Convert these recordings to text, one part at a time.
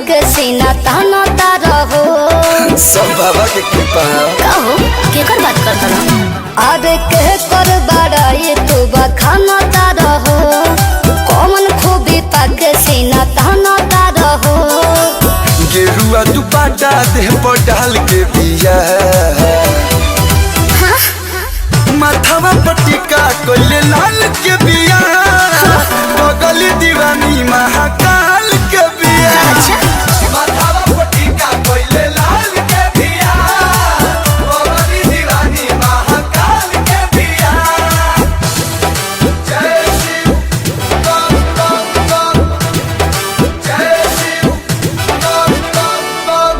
के सीना ताना तारा हो। सब बाबा के कृपा कहो केकर बात करता रहो। अरे के कर बड़ा ये तू बखाना तारा हो। कौन खूबी पाके सीना ताना तारा हो। गेरुआ दुपट्टा देह पर डाल के बिया माथावा पटिका कोइले लाल के बिया बगली दीवानी महाकाल के बिया। अच्छा माथावा पटिका कोइले लाल के बिया बगली दीवानी महाकाल के बिया। जय शिव बम बम बम जय शिव बम बम बम।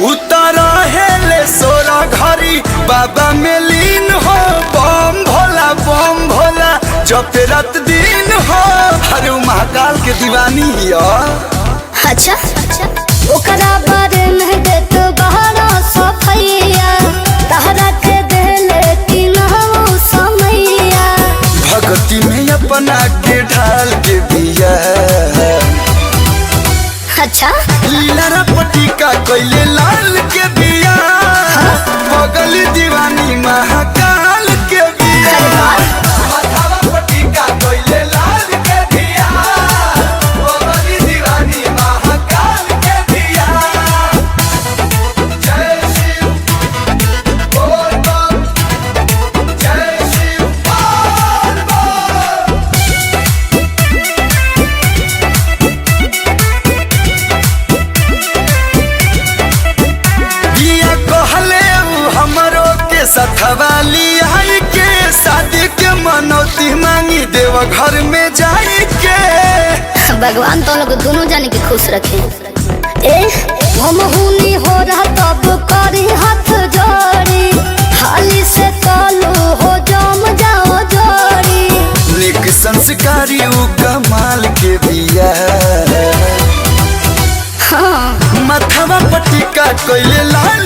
उतारा हेले सोरा घरी बाबा में लीन हो बम भोला जपे रात दिन हो हरे महाकाल के दीवानी हो। अच्छा ओकरा बारे में दे तो बहरा सफैया तहरा के देले कि न हो समैया। भक्ति में अपना के ढाल के बिया अच्छा लीला पटिका कोइले लाल के बिया बगली दीवानी महाकाल के बिया। माथावा पटिका कोइले लाल के बिया बगली दीवानी महाकाल के बिया। जय शिव बोल बम जय शिव बोल बम। बिया कहले हमरो के सथवाली आई के शादी के मनौती मांगी देव घर में जाई के। भगवान तो लोग दोनों जाने के खुश रखे। ए हम हुनी हो रहा तब करी हाथ जोड़ी हाली से कालू हो जम जाओ जोड़ी। निक संस्कारी उ कमाल के बिया हाँ माथावा पटिका कोइले लाल